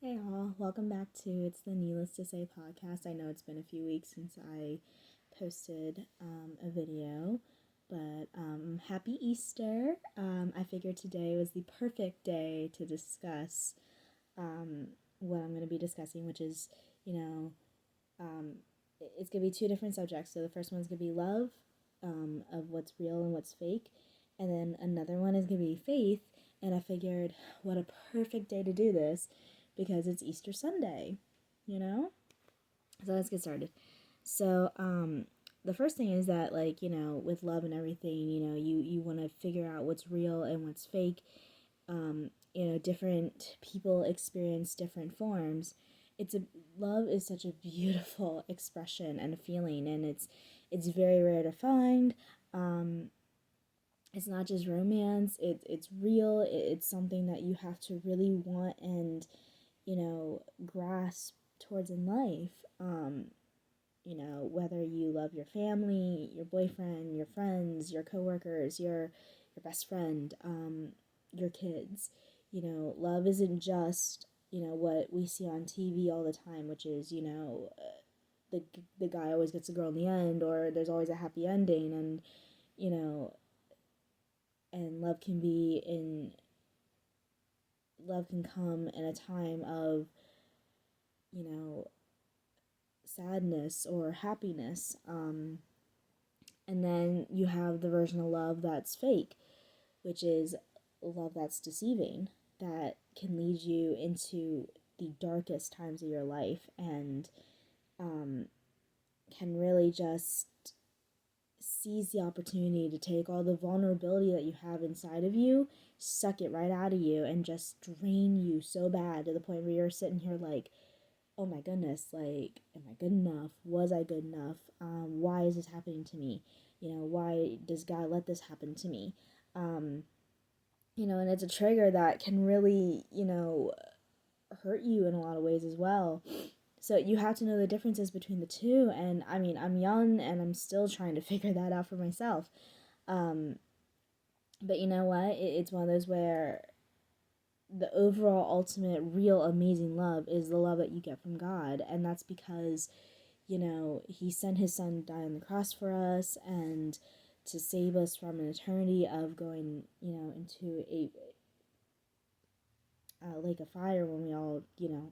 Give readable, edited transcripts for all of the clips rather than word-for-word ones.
Hey all, welcome back to It's the Needless to Say podcast. I know it's been a few weeks since I posted a video, but happy Easter. I figured today was the perfect day to discuss what I'm going to be discussing, which is, you know, um, it's going to be two different subjects. So the first one's going to be love, of what's real and what's fake, and then another one is going to be faith. And I figured, what a perfect day to do this because it's Easter Sunday, you know? So let's get started. So, the first thing is that, like, with love and everything, you want to figure out what's real and what's fake. Different people experience different forms. It's a Love is such a beautiful expression and a feeling, and it's very rare to find. It's not just romance. It's real. It's something that you have to really want and grasp towards in life. Whether you love your family, your boyfriend, your friends, your coworkers, your best friend, your kids. Love isn't just what we see on TV all the time, which is the guy always gets the girl in the end, or there's always a happy ending, and you know, and love can come in a time of you know sadness or happiness. And then you have the version of love that's fake, which is love that's deceiving, that can lead you into the darkest times of your life and um, can really just seize the opportunity to take all the vulnerability that you have inside of you, suck it right out of you, and just drain you so bad to the point where you're sitting here like, oh my goodness, like, am I good enough? Was I good enough? Why is this happening to me? Why does God let this happen to me? Um, and it's a trigger that can really, hurt you in a lot of ways as well. So you have to know the differences between the two. And I mean, I'm young and I'm still trying to figure that out for myself. Um, but you know what? It's one of those where the overall ultimate real amazing love is the love that you get from God. And that's because, he sent his son to die on the cross for us and to save us from an eternity of going, into a lake of fire when we all,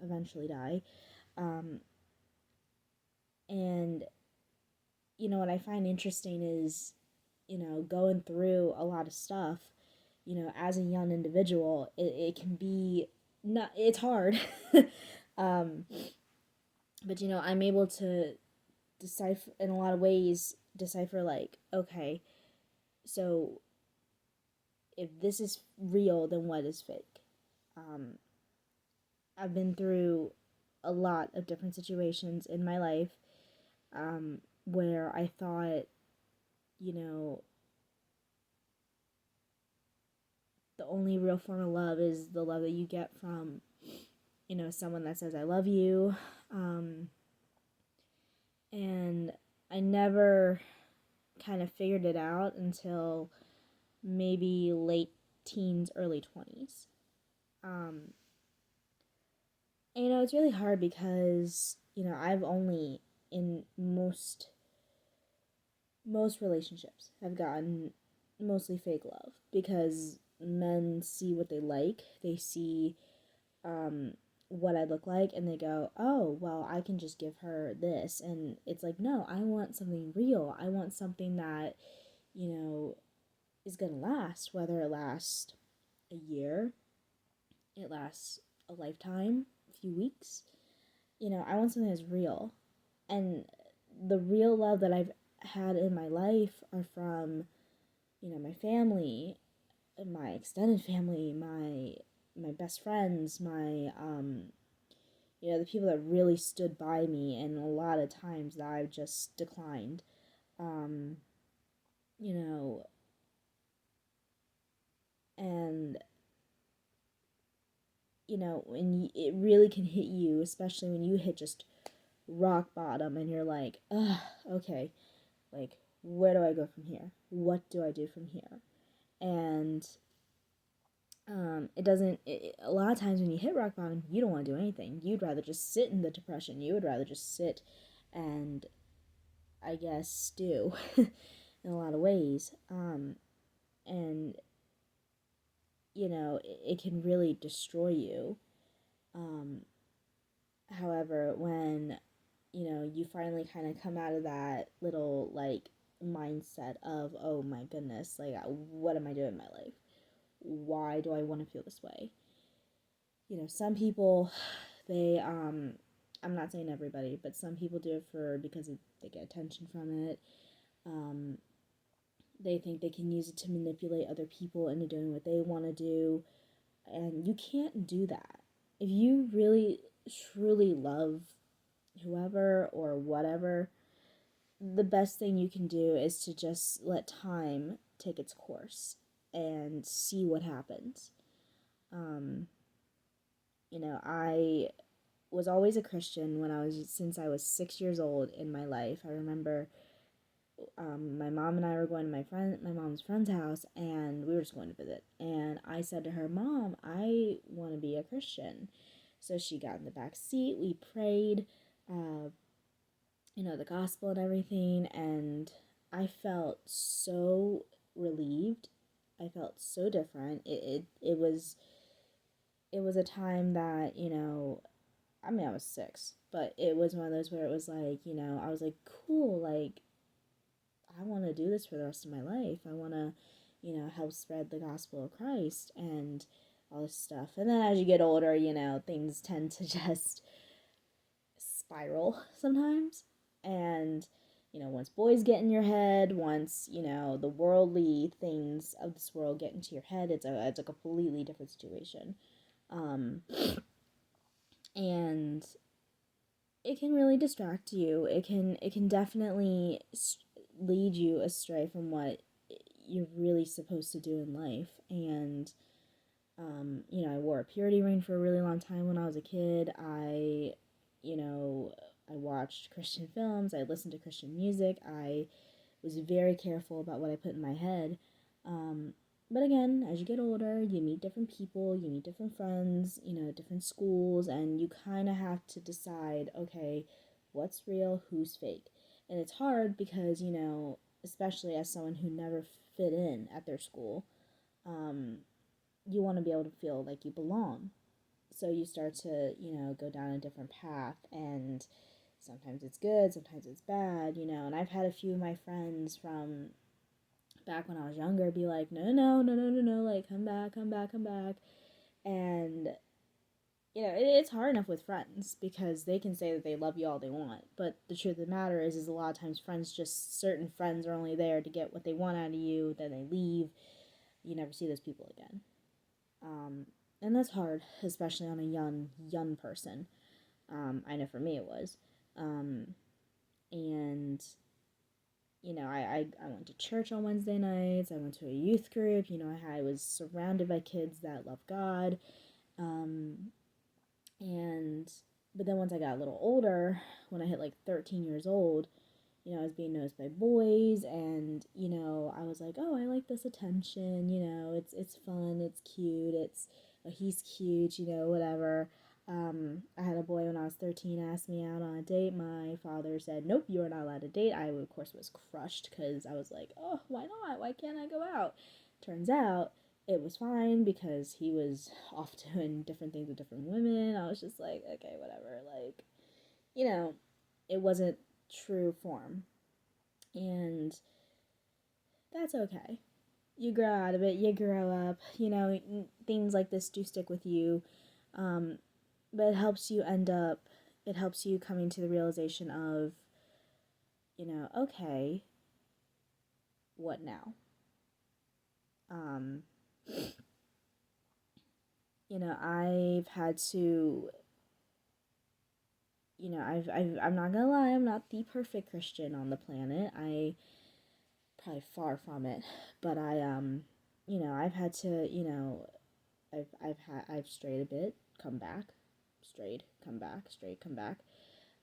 eventually die. Um, and, what I find interesting is, going through a lot of stuff, as a young individual, it can be not, it's hard. um, but, I'm able to decipher in a lot of ways, decipher like, okay, so if this is real, then what is fake? Um, I've been through a lot of different situations in my life where I thought, you know, the only real form of love is the love that you get from, someone that says, I love you. Um, and I never kind of figured it out until maybe late teens, early 20s. Um, and, it's really hard because, I've only in most relationships have gotten mostly fake love because men see what they like. They see um, what I look like and they go, oh, well, I can just give her this. And it's like, no, I want something real. I want something that, you know, is going to last, whether it lasts a year, it lasts a lifetime, a few weeks. I want something that's real. And the real love that I've had in my life are from, my family, my extended family, my best friends, my the people that really stood by me, and a lot of times that I've just declined. Um, you know, and when it really can hit you, especially when you hit just rock bottom and you're like, ugh, okay, like, where do I go from here? What do I do from here? And It doesn't, a lot of times when you hit rock bottom, you don't want to do anything. You'd rather just sit in the depression. You would rather just sit and, I guess, stew in a lot of ways. And, it can really destroy you. Um, However, when, you finally kind of come out of that little, like, mindset of, oh my goodness, like, what am I doing in my life? Why do I want to feel this way? Some people, they, I'm not saying everybody, but some people do it because they get attention from it. Um, they think they can use it to manipulate other people into doing what they want to do. And you can't do that. If you really, truly love whoever or whatever, the best thing you can do is to just let time take its course and see what happens. Um, I was always a Christian since I was 6 years old in my life. I remember my mom and I were going to my mom's friend's house, and we were just going to visit. And I said to her, "Mom, I want to be a Christian." So she got in the back seat. We prayed, uh, the gospel and everything, and I felt so relieved. I felt so different. It was a time that I mean, I was 6, but it was one of those where it was like, I was like, cool, like, I want to do this for the rest of my life. I want to, help spread the gospel of Christ and all this stuff. And then as you get older, things tend to just spiral sometimes. And, once boys get in your head, once, the worldly things of this world get into your head, it's a completely different situation. Um, and it can really distract you. It can definitely lead you astray from what you're really supposed to do in life. And I wore a purity ring for a really long time when I was a kid. You know, I watched Christian films. I listened to Christian music. I was very careful about what I put in my head. Um, but again, as you get older, you meet different people, you meet different friends, different schools, and you kind of have to decide, okay, what's real, who's fake. And it's hard because, especially as someone who never fit in at their school, um, you want to be able to feel like you belong. So you start to, go down a different path, and sometimes it's good, sometimes it's bad, and I've had a few of my friends from back when I was younger be like, no, no, no, no, no, no, like, come back, come back, come back. And, it's hard enough with friends because they can say that they love you all they want. But the truth of the matter is a lot of times certain friends are only there to get what they want out of you, then they leave. You never see those people again. Um, and that's hard, especially on a young person. I know for me it was. Um, and I went to church on Wednesday nights. I went to a youth group. I was surrounded by kids that love God. Um, and, but then once I got a little older, when I hit like 13 years old, I was being noticed by boys, and, I was like, oh, I like this attention, it's fun, it's cute, oh, he's cute, whatever. I had a boy when I was 13 ask me out on a date. My father said, nope, you're not allowed to date. I, of course, was crushed because I was like, oh, why not? Why can't I go out? Turns out it was fine because he was off doing different things with different women. I was just like, okay, whatever. Like, you know, it wasn't true form. And that's okay. You grow out of it, you grow up, things like this do stick with you. Um, but it helps you coming to the realization of, okay, what now? Um, I've had to, I'm not gonna lie, I'm not the perfect Christian on the planet. Probably far from it, but I've had to, I've strayed a bit, come back, strayed, come back, strayed, come back.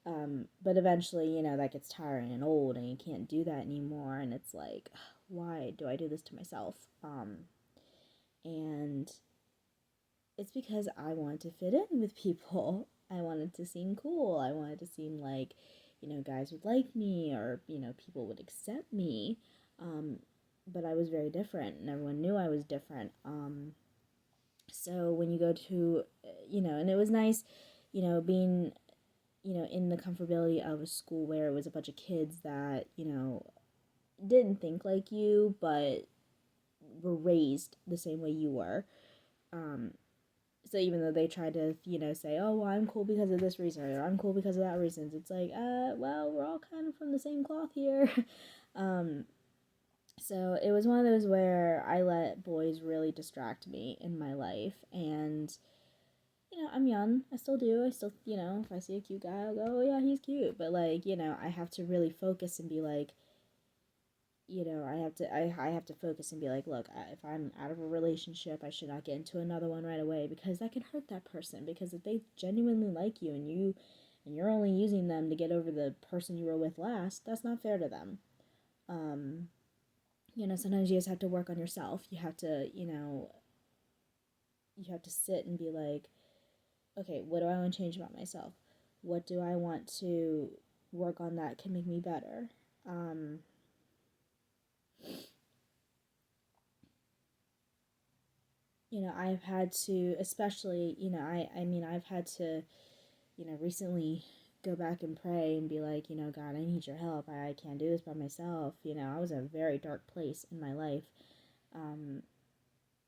But eventually, that gets tiring and old, and you can't do that anymore. And it's like, why do I do this to myself? And it's because I wanted to fit in with people. I wanted to seem cool. I wanted to seem like, guys would like me, or, people would accept me. Um, but I was very different, and everyone knew I was different. So when you go to, and it was nice, being, in the comfortability of a school where it was a bunch of kids that, didn't think like you, but were raised the same way you were. Um, so even though they tried to, say, oh, well, I'm cool because of this reason, or I'm cool because of that reason, it's like, well, we're all kind of from the same cloth here. um, so it was one of those where I let boys really distract me in my life, and I'm young. I still do. I still, if I see a cute guy, I'll go, oh yeah, he's cute. But like, I have to really focus and be like, I have to focus and be like, look, if I'm out of a relationship, I should not get into another one right away, because that can hurt that person. Because if they genuinely like you, and you're only using them to get over the person you were with last, that's not fair to them. Um, Sometimes you just have to work on yourself. You have to, you have to sit and be like, okay, what do I want to change about myself? What do I want to work on that can make me better? Um, I've had to, especially, I mean, I've had to, recently go back and pray and be like, God, I need your help. I can't do this by myself. I was in a very dark place in my life. Um,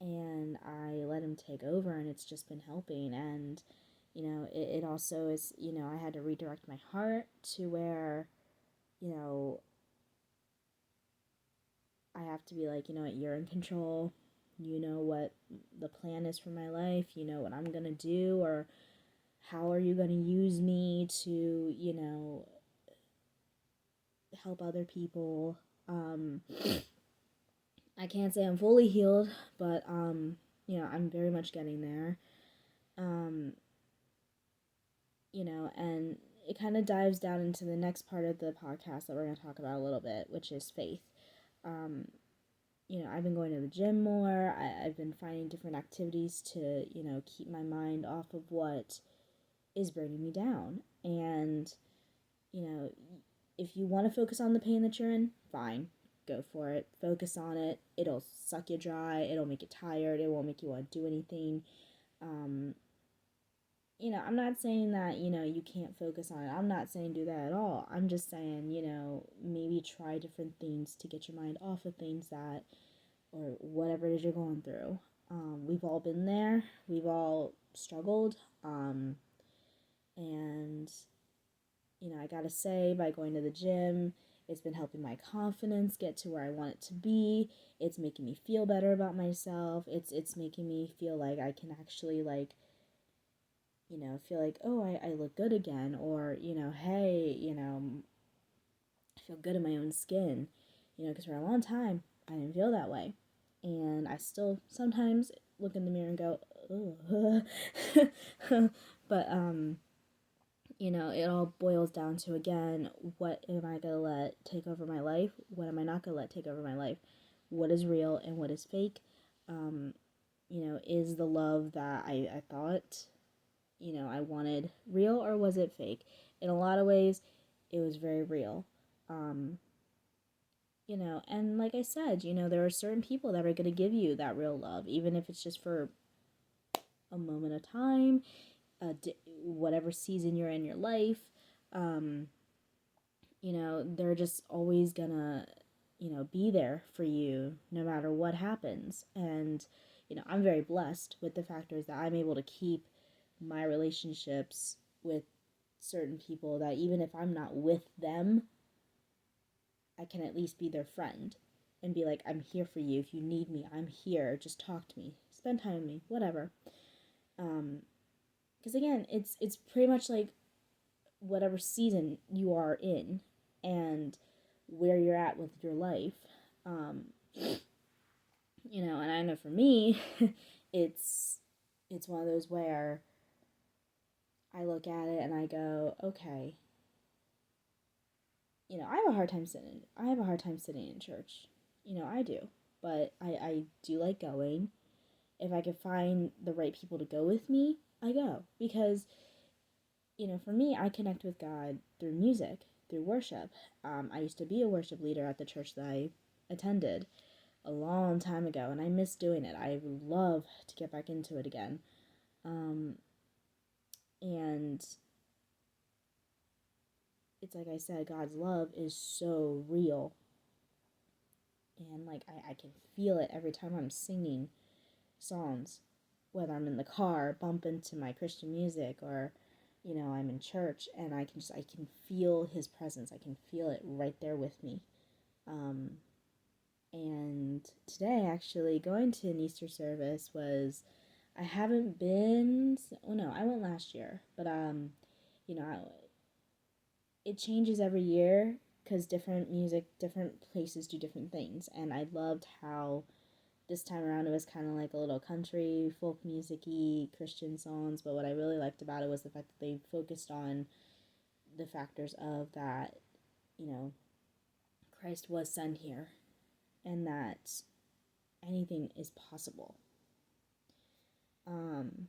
and I let him take over, and it's just been helping. And, it also is, I had to redirect my heart to where, you know, I have to be like, what, you're in control. You know what the plan is for my life. You know what I'm going to do, or how are you going to use me to, help other people. Um, I can't say I'm fully healed, but, I'm very much getting there. Um, and it kind of dives down into the next part of the podcast that we're going to talk about a little bit, which is faith. Um, I've been going to the gym more. I've been finding different activities to, keep my mind off of what is bringing me down. And, you know, if you want to focus on the pain that you're in, fine, go for it. Focus on it. It'll suck you dry. It'll make you tired. It won't make you want to do anything. Um, I'm not saying that, you can't focus on it. I'm not saying do that at all. I'm just saying, maybe try different things to get your mind off of things that, or whatever it is you're going through. We've all been there. We've all struggled. And, I gotta say, by going to the gym, it's been helping my confidence get to where I want it to be. It's making me feel better about myself. It's making me feel like I can actually, like, feel like, oh, I look good again, or, hey, I feel good in my own skin, because for a long time, I didn't feel that way. And I still sometimes look in the mirror and go, oh. But, it all boils down to, again, what am I going to let take over my life? What am I not going to let take over my life? What is real and what is fake? Um, is the love that I thought I wanted real, or was it fake? In a lot of ways, it was very real. Um, and like I said, there are certain people that are going to give you that real love, even if it's just for a moment of time, whatever season you're in your life. Um, they're just always gonna, be there for you no matter what happens. And, I'm very blessed with the factors that I'm able to keep my relationships with certain people, that even if I'm not with them, I can at least be their friend and be like, I'm here for you. If you need me, I'm here. Just talk to me. Spend time with me. Whatever. Because again, it's pretty much like whatever season you are in and where you're at with your life. Um, and I know for me, it's it's one of those where I look at it and I go, okay, I have a hard time sitting. I have a hard time sitting in church. I do, but I do like going. if I could find the right people to go with me, I go. Because, for me, I connect with God through music, through worship. I used to be a worship leader at the church that I attended a long time ago, and I miss doing it. I would love to get back into it again. And it's like I said, God's love is so real. And like I can feel it every time I'm singing songs, whether I'm in the car, bump into my Christian music, or I'm in church, and I can feel his presence. I can feel it right there with me. And today, actually, going to an Easter service was, I haven't been, oh no, I went last year, but you know, it changes every year because different places do different things, and I loved how this time around it was kind of like a little country, folk music-y, Christian songs, but what I really liked about it was the fact that they focused on the factors of that, you know, Christ was sent here and that anything is possible. Um,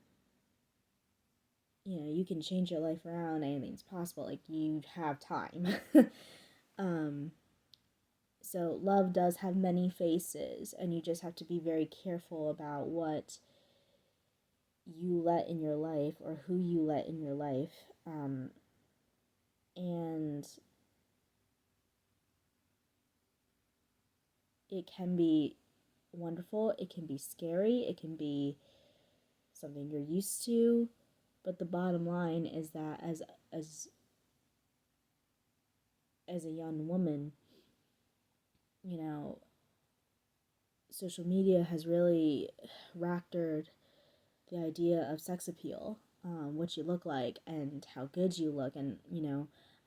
you can change your life around, anything's possible, like you have time. um, so love does have many faces, and you just have to be very careful about what you let in your life or who you let in your life. And it can be wonderful, it can be scary, it can be something you're used to, but the bottom line is that as a young woman, you know, social media has really racketed the idea of sex appeal, what you look like and how good you look. And,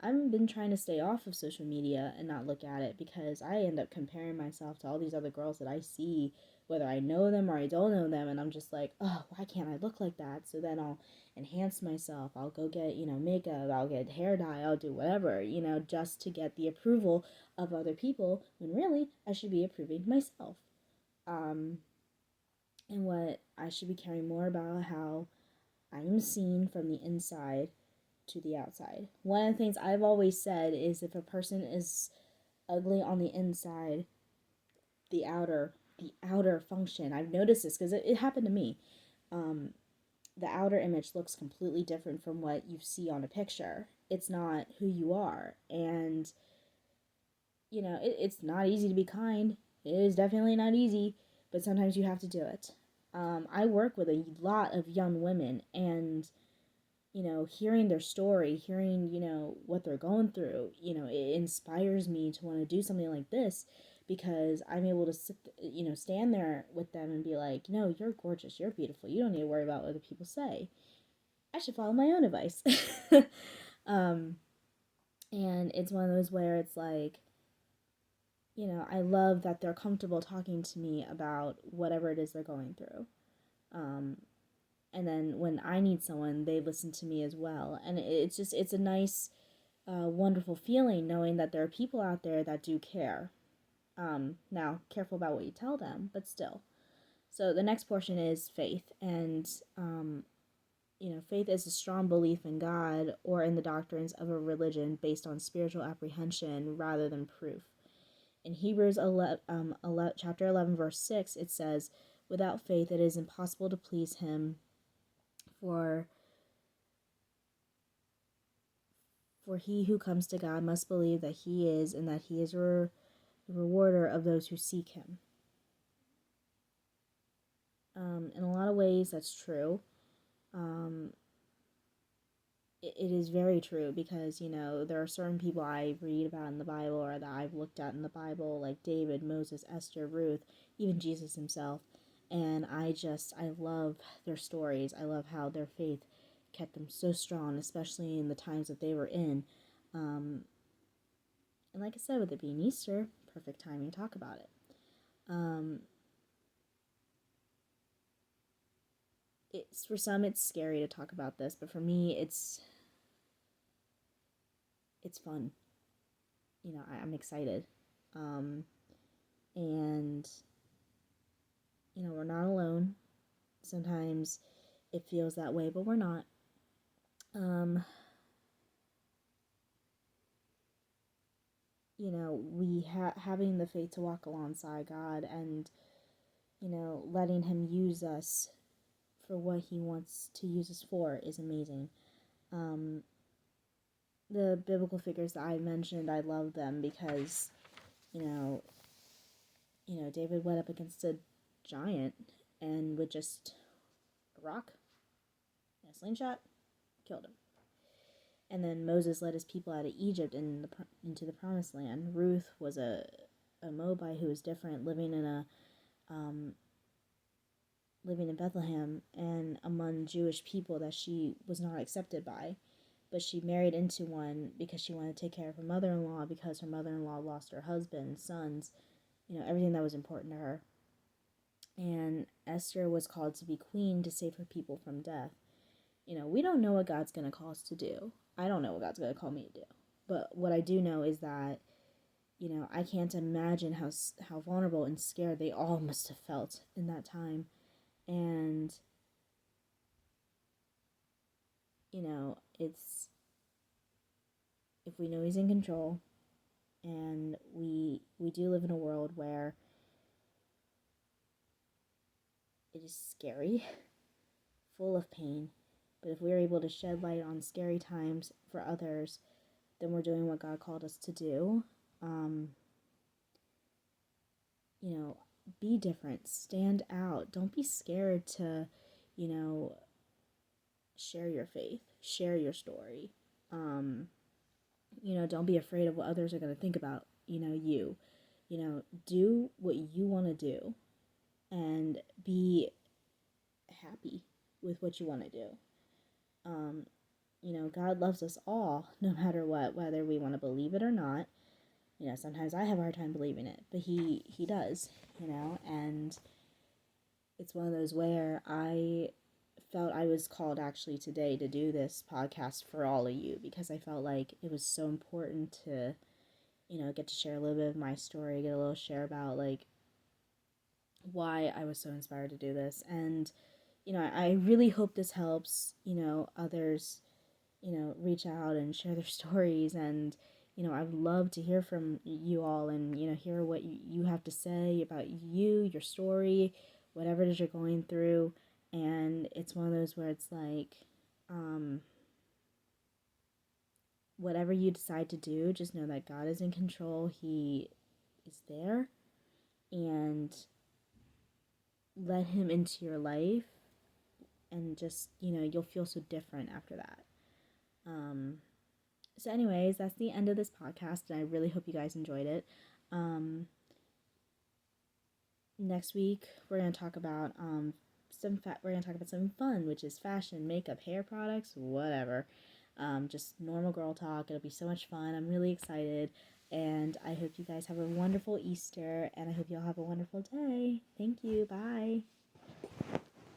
I've been trying to stay off of social media and not look at it because I end up comparing myself to all these other girls that I see, whether I know them or I don't know them. And I'm just like, oh, why can't I look like that? So then I'll enhance myself. I'll go get, makeup. I'll get hair dye. I'll do whatever, just to get the approval of other people when really I should be approving myself. Um, and what I should be caring more about how I am seen from the inside to the outside. One of the things I've always said is if a person is ugly on the inside, the outer function. I've noticed this because it happened to me. Um, the outer image looks completely different from what you see on a picture. It's not who you are, and it's not easy to be kind. It is definitely not easy, but sometimes you have to do it. I work with a lot of young women, and hearing their story, hearing, what they're going through, it inspires me to want to do something like this because I'm able to stand there with them and be like, no, you're gorgeous, you're beautiful, you don't need to worry about what other people say. I should follow my own advice. um, and it's one of those where it's like, I love that they're comfortable talking to me about whatever it is they're going through. Um, and then when I need someone, they listen to me as well. And it's a nice, wonderful feeling knowing that there are people out there that do care. Now, careful about what you tell them, but still. So the next portion is faith. And, faith is a strong belief in God or in the doctrines of a religion based on spiritual apprehension rather than proof. In Hebrews 11, chapter 11, verse 6, it says, without faith it is impossible to please him, for he who comes to God must believe that he is, and that he is the rewarder of those who seek him. In a lot of ways, that's true. It is very true because, there are certain people I read about in the Bible or that I've looked at in the Bible, like David, Moses, Esther, Ruth, even Jesus himself. And I love their stories. I love how their faith kept them so strong, especially in the times that they were in. And like I said, with it being Easter, perfect timing to talk about it. It's for some it's scary to talk about this, but for me it's fun. I'm excited. And we're not alone. sometimes it feels that way, but we're not. Um, we having the faith to walk alongside God and, letting Him use us for what He wants to use us for is amazing. Um, the biblical figures that I mentioned, I love them because, you know, David went up against a giant and with just a rock and a slingshot, killed him. And then Moses led his people out of Egypt into the promised land. Ruth was a Moabite who was different, um, living in Bethlehem and among Jewish people that she was not accepted by. But she married into one because she wanted to take care of her mother-in-law, because her mother-in-law lost her husband, sons, everything that was important to her. And Esther was called to be queen to save her people from death. We don't know what God's going to call us to do. I don't know what God's going to call me to do. But what I do know is that, I can't imagine how vulnerable and scared they all must have felt in that time. And, it's, if we know He's in control, and we do live in a world where it is scary, full of pain, but if we're able to shed light on scary times for others, then we're doing what God called us to do. Um, be different, stand out. Don't be scared to, you know, share your faith, share your story. Um, don't be afraid of what others are going to think about, you. Do what you want to do and be happy with what you want to do. Um, God loves us all, no matter what, whether we want to believe it or not. Sometimes I have a hard time believing it, but he does, and it's one of those where I felt I was called actually today to do this podcast for all of you, because I felt like it was so important to, get to share a little bit of my story, get a little share about like why I was so inspired to do this. And, I really hope this helps, others, reach out and share their stories. And, I would love to hear from you all and, hear what you have to say about you, your story, whatever it is you're going through. And it's one of those where it's like, whatever you decide to do, just know that God is in control. He is there, and let Him into your life, and just, you'll feel so different after that. So anyways, that's the end of this podcast, and I really hope you guys enjoyed it. Next week we're going to talk about we're going to talk about something fun, which is fashion, makeup, hair products, whatever. Just normal girl talk. It'll be so much fun. I'm really excited, and I hope you guys have a wonderful Easter, and I hope you all have a wonderful day. Thank you. Bye.